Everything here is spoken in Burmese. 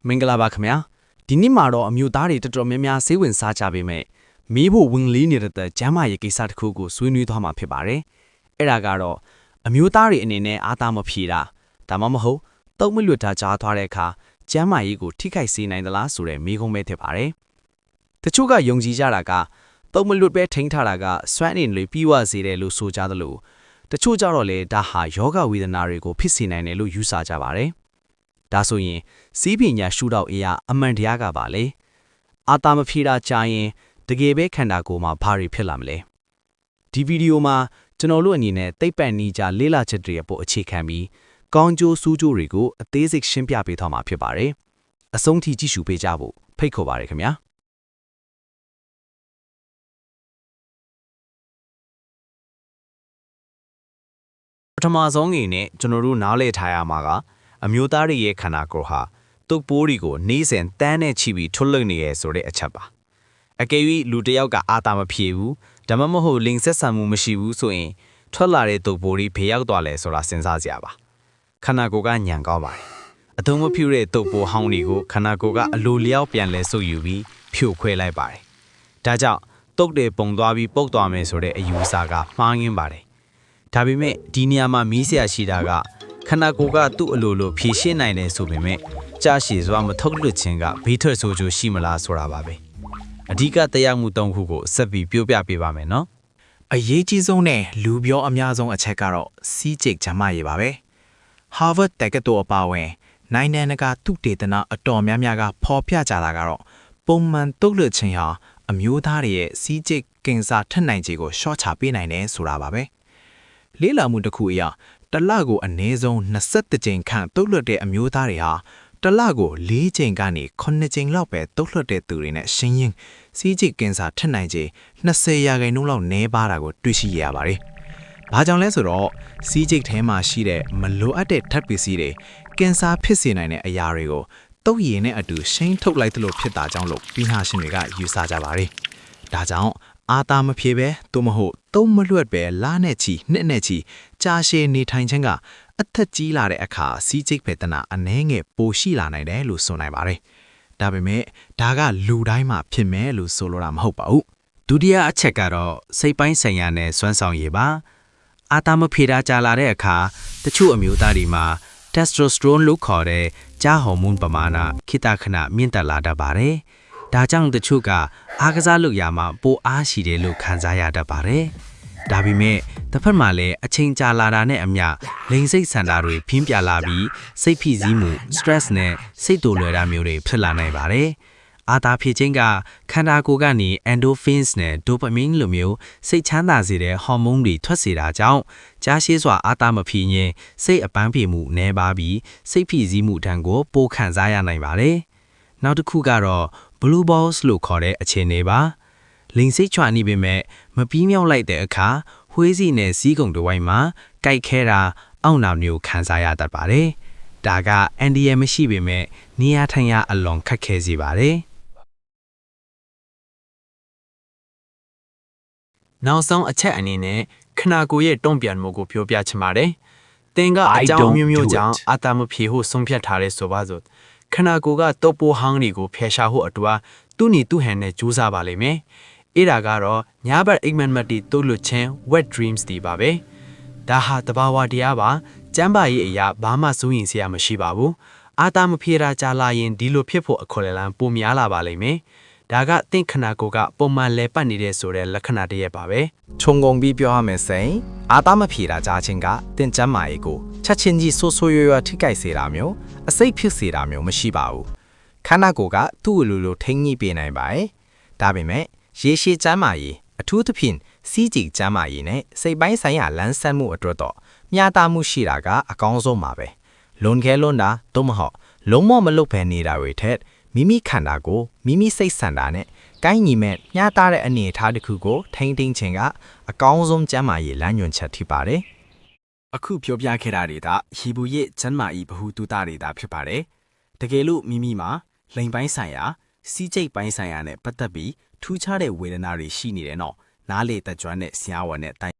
မင်္ဂလာပါခင်ဗျာဒီနေ့မှာတော့အမျိုးသားတွေတော်တော်များများစိတ်ဝင်စားကြပေမဲ့မေးဖို့ဝင်လေးနေတဲ့ကျမ်းမာရေးကိစ္စတစ်ခုကိုဆွေးနွေးသွားမှာဖြစ်ပါတယ်အဲ့ဒါကတော့အမျိုးသားတွေအနေနဲ့အားသားမဖြေတာဒါမှမဟုတ်တုံ့မလွတ်တာကြားသွားတဲ့အခါကျမ်းမာရေးကိုထိခိုက်စေနိုင်သလားဆိုတဲ့မေးခွန်းပဲဖြစ်ပါတယ်တချို့ကယုံကြည်ကြတာကတုံ့မလွတ်ပဲထိန်းထားတာကစွမ်းအင်တွေပြီးဝစေတယ်လို့ဆိုကြသလိုတချို့ကြတော့လေဒါဟာယောဂဝေဒနာတွေကိုဖြစ်စေနိုင်တယ်လို့ယူဆကြပါတယ်ဒါဆိုရင်စီးပညာရှုထောင့်အရာအမှန်တရားကပါလေအာတာမဖြေတာကြာရင်တကယ်ပဲခန္ဓာကိုယ်မှာဘာတွေဖြစ်လာမလဲဒီဗီဒီယိုမှာကျွန်တော်တို့အနေနဲ့သိပ္ပံနည်းကြလေ့လာချက်တွေအပေါ်အခြေခံပြီးကောင်းကျိုးဆိုးကျိုးတွေကိုအသေးစိတ်ရှင်းပြပေးသွားမှာဖြစ်ပါတယ်အဆုံးထိကြည့်ရှုပေးကြဖို့ဖိတ်ခေါ်ပါတယ်ခင်ဗျာပထမဆုံးအနေနဲ့ကျွန်တော်တို့နားလည်ထားရမှာကအမျိုးသားတွေရဲ့ခန္ဓာကိုယ်ဟာတုပ်ပိုးတွေကိုနေစဉ်တန်းနဲ့ချီပြီးထုတ်လွှတ်နေရဆိုတဲ့အချက်ပါအကယ်၍လူတစ်ယောက်ကအာတာမဖြေဘူးဒါမှမဟုတ်လိင်ဆက်ဆံမှုမရှိဘူးဆိုရင်ထွက်လာတဲ့တုပ်ပိုးတွေဖေရောက်သွားလဲဆိုတာစဉ်းစားစရာပါခန္ဓာကိုယ်ကညံကောင်းပါတယ်အထုံးမဖြူတဲ့တုပ်ပိုးဟောင်းတွေကိုခန္ဓာကိုယ်ကအလိုလျောက်ပြန်လဲဆုပ်ယူပြီးဖြိုခွဲလိုက်ပါတယ်ဒါကြောင့်တုပ်တွေပုံသွားပြီးပုတ်သွားမယ်ဆိုတဲ့အယူအဆကမှားငင်းပါတယ်ဒါပေမဲ့ဒီနေရာမှာမီးဆရာရှိတာကခန္ဓာကိုယ်ကသူ့အလိုလိုဖြည့်ရှင်းနိုင်တယ်ဆိုပေမဲ့ကြာရှည်စွာမထုတ်လွှတ်ခြင်းကဘေးထွက်ဆိုးကျိုးရှိမလားဆိုတာပါပဲအဓိကတရားမှု၃ခုကိုဆက်ပြီးပြောပြပေးပါမယ်နော်အရေးကြီးဆုံးနဲ့လူပြောအများဆုံးအချက်ကတော့စီးကျိတ်ကျန်းမာရေးပါပဲ Harvard တက္ကသိုလ်အပါအဝင်နိုင်ငံတကာသုတေသနအတော်များများကဖော်ပြကြတာကတော့ပုံမှန်တုပ်လွှတ်ခြင်းဟာအမျိုးသားတွေရဲ့စီးကျိတ်ကင်ဆာထက်နိုင်ခြေကိုရှော့ချပေးနိုင်တယ်ဆိုတာပါပဲလေ့လာမှုတစ်ခုအရတစ်လကိုအနည်းဆုံး20ကြိမ်ခန့်တုပ်လွှတ်တဲ့အမျိုးသားတွေဟာတစ်လကို4ကြိမ်ကနေ9ကြိမ်လောက်ပဲတုပ်လွှတ်တဲ့သူတွေနဲ့ရှင်းရင်းစီးကျိတ်ကင်ဆာထက်နိုင်ခြေ20%လောက်နည်းပါးတာကိုတွေ့ရှိရပါတယ်။ဘာကြောင့်လဲဆိုတော့စီးကျိတ်ထဲမှာရှိတဲ့မလိုအပ်တဲ့ဓာတ်ပစ္စည်းတွေကင်ဆာဖြစ်စေနိုင်တဲ့အရာတွေကိုတုပ်ရည်နဲ့အတူရှင်းထုတ်လိုက်သလိုဖြစ်တာကြောင့်လို့ပညာရှင်တွေကယူဆကြပါတယ်။ဒါကြောင့်အာတာမဖြေပဲသို့မဟုတ်သုံးမလွတ်ပဲလားနဲ့ချီနှစ်နဲ့ချီကြာရှည်နေထိုင်ခြင်းကအသက်ကြီးလာတဲ့အခါစီးကျိတ်ဖေတနာအနှဲငယ်ပိုရှိလာနိုင်တယ်လို့ဆိုနိုင်ပါတယ်။ဒါပေမဲ့ဒါကလူတိုင်းမှာဖြစ်မယ်လို့ဆိုလိုတာမဟုတ်ပါဘူး။ဒုတိယအချက်ကတော့စိတ်ပိုင်းဆိုင်ရာနဲ့စွမ်းဆောင်ရည်ပါ။အာတာမဖြေတာကြာလာတဲ့အခါတချို့အမျိုးသားတွေမှာ testosterone လို့ခေါ်တဲ့ကြားဟော်မုန်းပမာဏခိတခဏမြင့်တက်လာတတ်ပါတယ်။ဒါကြောင့်တချို့ကအားကစားလုပ်ရမှာပိုအားရှိတယ်လို့ခံစားရတတ်ပါတယ်။ဒါပေမဲ့တစ်ဖက်မှာလည်းအချိန်ကြာလာတာနဲ့အမျှလိင်စိတ်ဆန္ဒတွေပြင်းပြလာပြီးစိတ်ဖိစီးမှု stress နဲ့စိတ်တူလွယ်တာမျိုးတွေဖြစ်လာနိုင်ပါတယ်။အာတာဖြေခြင်းကခန္ဓာကိုယ်ကနေ endorphins နဲ့ dopamine လိုမျိုးစိတ်ချမ်းသာစေတဲ့ဟော်မုန်းတွေထွက်စေတာကြောင့်ကြားရှည်စွာအာတာမဖြေရင်စိတ်အပန်းဖြေမှုနည်းပါးပြီးစိတ်ဖိစီးမှုတန်းကိုပိုခံစားရနိုင်ပါတယ်။နောက်တစ်ခုကတော့ blue balls လို့ခေါ်တဲ့အခြေအနေပါလိင်စိတ်ချွာနေပေမဲ့မပြီးမြောက်လိုက်တဲ့အခါဝှေးစီနဲ့စီးကုံတစ်ဝိုင်းမှာကြိုက်ခဲတာအောင့်နာမျိုးခံစားရတတ်ပါတယ်။ဒါကအန်ဒီယယ်မရှိပေမဲ့နေရာထိုင်ရာအလွန်ခက်ခဲစေပါတယ်။နောက်ဆုံးအချက်အနေနဲ့ခန္ဓာကိုယ်ရဲ့တုံ့ပြန်မှုကိုပြောပြချင်ပါတယ်။သင်ကအကြောင်းမျိုးမျိုးကြောင့်အာတာမဖြေဖို့ဆုံးဖြတ်ထားတဲ့ဆိုပါစို့ခန္ဓာကိုယ်ကတုပ်ပိုးဟောင်းတွေကိုဖယ်ရှားဖို့အတွက်သူ့နီသူ့ဟန်နဲ့ကြိုးစားပါလိမ့်မယ်။အဲ့ဒါကတော့ညဘက်အိမ်မက်မက်တီတုတ်လွတ်ခြင်း wet dreams တွေပါပဲ။ဒါဟာတဘာဝတရားပါ။ကျမ်းပါရေးအရာဘာမှစိုးရင်စရာမရှိပါဘူး။အာတာမဖြေတာကြာလာရင်ဒီလိုဖြစ်ဖို့အခွင့်အလမ်းပိုများလာပါလိမ့်မယ်။ဒါကသင်ခန္ဓာကိုယ်ကပုံမှန်လဲပတ်နေတဲ့ဆိုတဲ့လက္ခဏာတည်းရဲ့ပါပဲ။ခြုံငုံပြီးပြောရမယ်ဆိုရင်အာတာမဖြေတာကြာခြင်းကသင်ကျမ်းမာရေးကိုချက်ချင်းကြီးဆိုးဆိုးရွားရွားထိခိုက်စေတာမျိုးအစိတ်ဖြစ်စေတာမျိုးမရှိပါဘူးခန္ဓာကိုယ်ကသူ့အလိုလိုထိန်းညှိပေးနိုင်ပါတယ်ဒါပေမဲ့ရေရှည်ကျန်းမာရေးအထူးသဖြင့်စီးကျိတ်ကျန်းမာရေးနဲ့စိတ်ပိုင်းဆိုင်ရာလမ်းဆက်မှုအတွက်တော့မျှတမှုရှိတာကအကောင်းဆုံးပါပဲလွန်ခဲလွန်တာသို့မဟုတ်လုံးဝမလုပ်ဘဲနေတာတွေထက်မိမိခန္ဓာကိုမိမိစိတ်ဆန္ဒနဲ့ကိုင်းညီမဲ့မျှတတဲ့အနေအထားတစ်ခုကိုထိန်းသိမ်းခြင်းကအကောင်းဆုံးကျန်းမာရေးလမ်းညွှန်ချက်ဖြစ်ပါတယ်အခုပြောပြခဲ့တာတွေကဟီဘူရဲ့ကျန်းမာရေးဗဟုသုတတွေသာဖြစ်ပါတယ်တကယ်လို့မိမိမှာလိင်ပိုင်းဆိုင်ရာစီးကျိတ်ပိုင်းဆိုင်ရာနဲ့ပတ်သက်ပြီးထူးခြားတဲ့ဝေဒနာတွေရှိနေတယ်နော်နားလေတကြွနဲ့ဆရာဝန်နဲ့တိုင်